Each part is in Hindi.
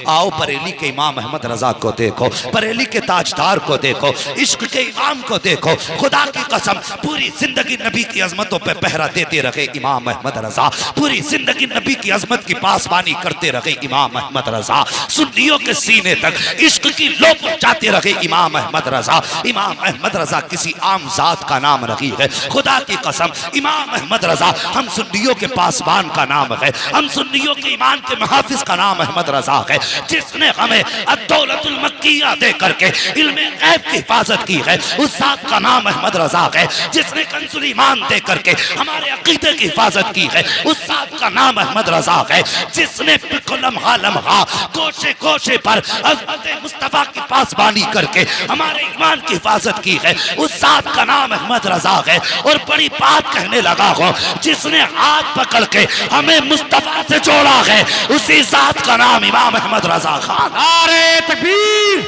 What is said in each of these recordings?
आओ बरेली के इमाम अहमद रजा को देखो, बरेली के ताजदार को देखो, इश्क के इमाम को देखो। खुदा की कसम पूरी जिंदगी नबी की अजमतों पे पहरा देते रहे इमाम अहमद रजा, पूरी जिंदगी नबी की अजमत की पासबानी करते रहे इमाम अहमद रजा, सुन्नियों के सीने तक इश्क की लो पहुंचाते रहे इमाम अहमद रजा। इमाम अहमद रजा किसी आम जात का नाम नहीं है, खुदा की कसम इमाम अहमद रजा हम सुन्नियों के पासबान का नाम है, हम सुन्नियों के ईमान के मुहाफिज का नाम अहमद रजा है, जिसने हमें अद्दौलतुल मक्किया दे करके इल्मे गैब की हिफाजत की है, उस जात का नाम अहमद रजा है। जिसने कंजुल ईमान दे करके हमारे अकीदे की हिफाजत की है, उस जात का नाम अहमद रजा है। जिसने लम्हा लम्हा कोशे कोशे पर अज़मत मुस्तफा की पासबानी करके हमारे ईमान की हिफाजत की है, उस जात का नाम अहमद रजा है। और बड़ी बात कहने लगा हो, जिसने हाथ पकड़ के हमें मुस्तफा से जोड़ा है, उसी जात का नाम इमाम अहमद रजा खान। नारे तकबीर,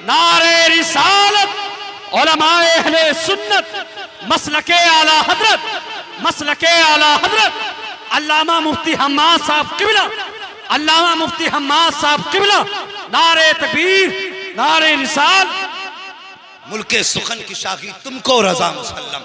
नारे रिसालत, उलमाए अहले सुन्नत, मसलके आला हजरत, मसलके आला हजरत अल्लामा मुफ्ती हम्माद साहब किबला, अल्लामा मुफ्ती हम्माद साहब किबला। नारे तकबीर, नारे रिसाल। मुल्के सुखन की शाही तुमको रजा मुसल्लम,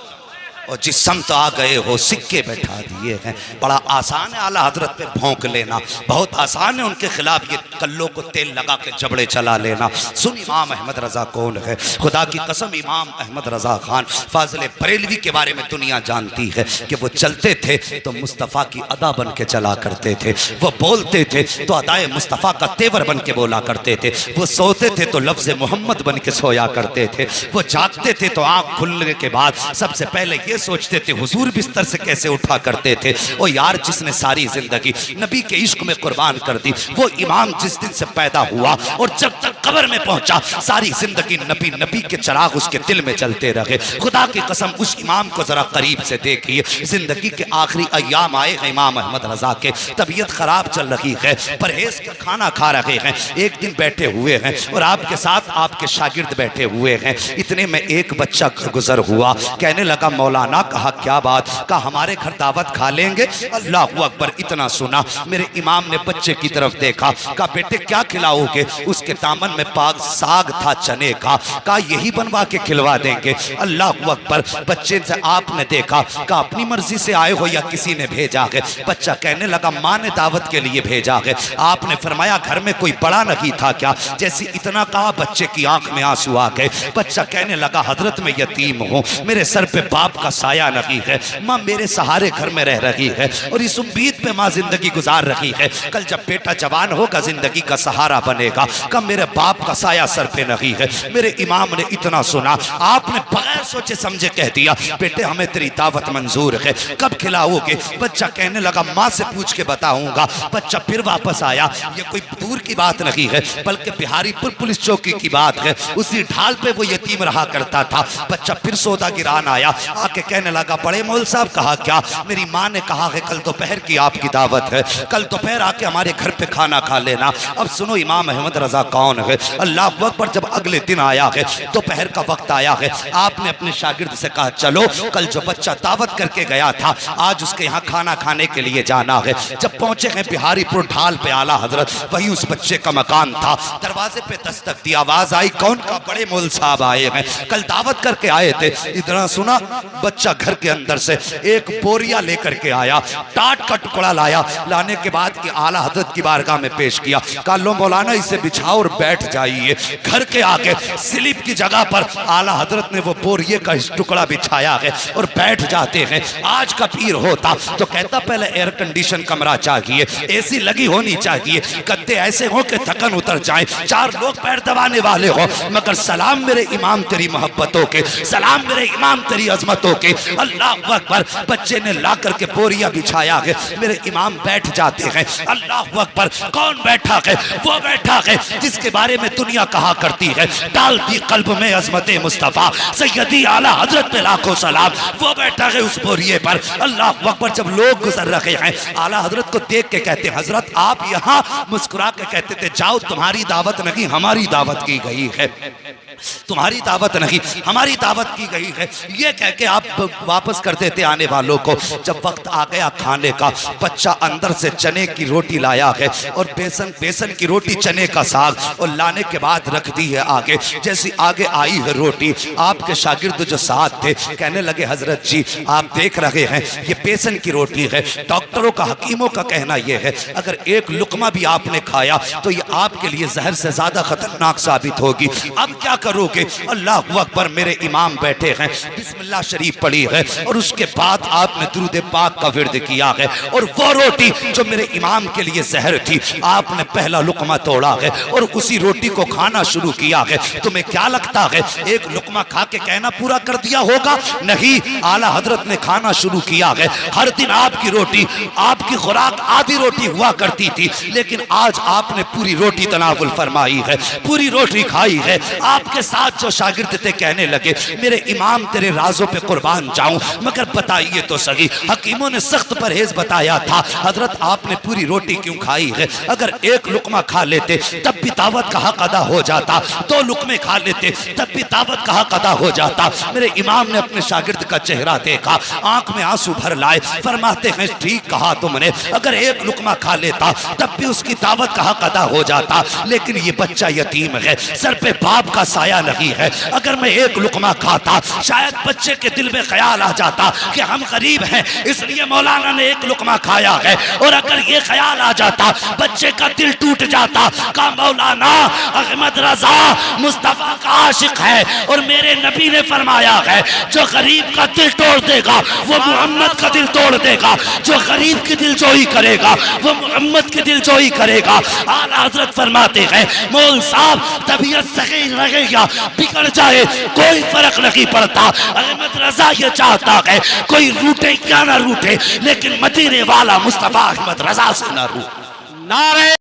और जिस समत आ गए हो सिक्के बैठा दिए हैं। बड़ा आसान है आला हजरत पे भौंक लेना, बहुत आसान है उनके खिलाफ ये कल्लों को तेल लगा के जबड़े चला लेना। सुन इमाम अहमद रजा कौन है, खुदा की कसम इमाम अहमद रजा खान फाजिल बरेलवी के बारे में दुनिया जानती है कि वो चलते थे तो मुस्तफ़ा की अदा बन के चला करते थे, वो बोलते थे तो अदाए मुस्तफ़ा का तेवर बन के बोला करते थे, वो सोते थे तो लफ्ज़ मोहम्मद बन के सोया करते थे, वो जागते थे तो आँख खुलने के बाद सबसे पहले ये सोचते थे हुजूर बिस्तर से कैसे उठा करते थे। ओ यार, जिसने सारी जिंदगी नबी के इश्क में कुर्बान कर दी, वो इमाम जिस दिन से पैदा हुआ और जब तक कब्र में पहुंचा सारी जिंदगी नबी नबी के चिराग उसके दिल में जलते रहे। खुदा की कसम उस इमाम को जरा करीब से देखिए, जिंदगी के आखिरी अय्याम आए हैं इमाम अहमद रजा के, तबीयत खराब चल रही है, परहेज का खाना खा रहे हैं, एक दिन बैठे हुए हैं और आपके साथ आपके शागिर्द बैठे हुए हैं। इतने में एक बच्चा गुजर हुआ, कहने लगा मौलाना, कहा क्या बात, कहा हमारे घर दावत खा लेंगे। अल्लाह अकबर, इतना सुना मेरे इमाम ने बच्चे की तरफ देखा, कहा बेटे क्या खिलाओगे, उसके दामन में पाक साग था चने का, कहा यही बनवा के खिलवा देंगे। अल्लाह अकबर, बच्चे से आपने देखा, कहा अपनी मर्जी से आए हो या किसी ने भेजा है। बच्चा कहने लगा माँ ने दावत के लिए भेजा है। आपने फरमाया घर में कोई बड़ा नहीं था क्या, जैसे इतना कहा बच्चे की आंख में आंसू आ गए। बच्चा कहने लगा हजरत मैं यतीम हूँ, मेरे सर पे बाप का साया नहीं है, माँ मेरे सहारे घर में रह रही है और इस उम्मीद पे माँ जिंदगी गुजार रही है, कल जब बेटा जवान होगा जिंदगी का सहारा बनेगा। कब मेरे बाप का साया सर पे नहीं है। मेरे इमाम ने इतना सुना, आपने बगैर सोचे समझे कह दिया बेटे हमें तेरी दावत मंजूर है, कब खिलाओगे। बच्चा कहने लगा माँ से पूछ के बताऊंगा। बच्चा फिर वापस आया, ये कोई दूर की बात नहीं है बल्कि बिहारीपुर पुलिस चौकी की बात है, उसी ढाल पे वो यतीम रहा करता था। बच्चा फिर सौदा गिरान आया, आके कहने लगा बड़े मौल साहब, कहा क्या, मेरी माँ ने कहा है कल दोपहर की आपकी दावत है, कल दोपहर आके हमारे घर पे खाना खा लेना। अब सुनो इमाम अहमद रजा कौन है। अल्लाह अकबर, जब अगले दिन आया है, दोपहर का वक्त आया है, आपने अपने शागिर्द से कहा चलो कल जो बच्चा दावत करके गया था आज उसके यहाँ खाना खाने के लिए जाना है। जब पहुंचे हैं बिहारीपुर ढाल पे आला हजरत, वही उस बच्चे का मकान था। दरवाजे पे दस्तक दी, आवाज आई कौन, का बड़े मौल साहब आए हैं, कल दावत करके आए थे। इतना सुना बच्चा घर के अंदर से एक बोरिया लेकर के आया, टाट का टुकड़ा लाया, लाने के बाद कि आला हजरत की बारगाह में पेश किया। कहा लो मौलाना इसे बिछाओ और बैठ जाइए। घर के आगे स्लिप की जगह पर आला हजरत ने वो बोरिये का टुकड़ा बिछाया है और बैठ जाते हैं। आज का पीर होता तो कहता पहले एयर कंडीशन कमरा चाहिए, एसी लगी होनी चाहिए, गद्दे ऐसे हो कि थकन उतर जाए, चार लोग पैर दबाने वाले हो, मगर सलाम मेरे इमाम तेरी मोहब्बतों के, सलाम मेरे इमाम तेरी अजमतों के। अल्लाह अकबर, बच्चे ने ला करके बोरिया बिछाया है, मेरे इमाम बैठ जाते हैं। अल्लाह अकबर, कौन बैठा है, वो बैठा है जिसके बारे में दुनिया कहा करती है डालती कल्ब में अजमत मुस्तफा सैयदी आला हजरत पे लाखों सलाम, वो बैठा है उस बोरिये पर। अल्लाह अकबर, जब लोग गुजर रहे हैं आला हजरत को देख के कहते हजरत आप यहाँ, मुस्कुरा के कहते थे जाओ तुम्हारी दावत नहीं हमारी दावत की गई है। तुम्हारी दावत नहीं, हमारी दावत की गई है। ये कह के आप वापस कर देते आने वालों को। जब वक्त आ गया खाने का, बच्चा अंदर से चने की रोटी लाया है और बेसन की रोटी, चने का साग, और लाने के बाद रख दी है आगे। जैसी आगे आई है रोटी, आपके शागिर्द जो साथ थे कहने लगे हजरत जी आप देख रहे हैं ये बेसन की रोटी है, डॉक्टरों का, हकीमों का कहना यह है अगर एक लुकमा भी आपने खाया तो ये आपके लिए जहर से ज्यादा खतरनाक साबित होगी। अब क्या करोगे? अल्लाह अकबर, मेरे इमाम बैठे हैं, बिस्मिल्लाह शरीफ पढ़ी है और उसके बाद आपने दुरूद पाक का विर्द किया है, और वो रोटी जो मेरे इमाम के लिए जहर थी आपने पहला लुकमा तोड़ा है और उसी रोटी को खाना शुरू किया है। तुम्हें क्या लगता है एक लुकमा खा के कहना पूरा कर दिया होगा? नहीं, आला हजरत ने खाना शुरू किया है। हर दिन आपकी रोटी, आपकी खुराक आधी रोटी हुआ करती थी, लेकिन आज आपने पूरी रोटी तनावुल फरमाई है, पूरी रोटी खाई है। आपके साथ जो शागिर्द थे कहने लगे मेरे इमाम तेरे राजों पे कुर्बान जाऊं, मगर बताइए तो सही, हकीमों ने सख्त परहेज बताया था, हजरत आपने पूरी रोटी क्यों खाई है? अगर एक लुकमा खा लेते तब भी दावत का हक अदा हो जाता, दो लुकमे खा लेते तब भी दावत का हक अदा हो जाता। मेरे इमाम ने अपने शागिर्द का चेहरा देखा, आंख में आंसू भर लाए, फरमाते हैं ठीक कहा तुमने, अगर एक लुकमा खा लेता तब भी उसकी दावत का हक अदा हो जाता, लेकिन ये बच्चा यतीम है, सर पे बाप का साया नहीं है। अगर मैं एक लुकमा खाता शायद बच्चे के दिल में ख्याल आ जाता कि हम गरीब हैं इसलिए मौलाना ने एक लुकमा खाया है, और अगर ये ख्याल आ जाता बच्चे का दिल टूट जाता का मौलाना अहमद रजा मुस्तफा का आशिक है, और मेरे नबी ने फरमाया है जो गरीब का दिल तोड़ देगा वो मोहम्मद का दिल तोड़ देगा, जो गरीब की दिल जोई करेगा वो मोहम्मद की दिल जोई करेगा। आला हजरत फरमाते हैं मौल साहब तबीयत सही रहेगा बिगड़ जाए कोई फर्क नहीं पड़ता, अहमद रजा ये चाहता है कोई रूठे क्या ना रूठे, लेकिन मदीने वाला मुस्तफा अहमद रजा से ना रूठे। नारे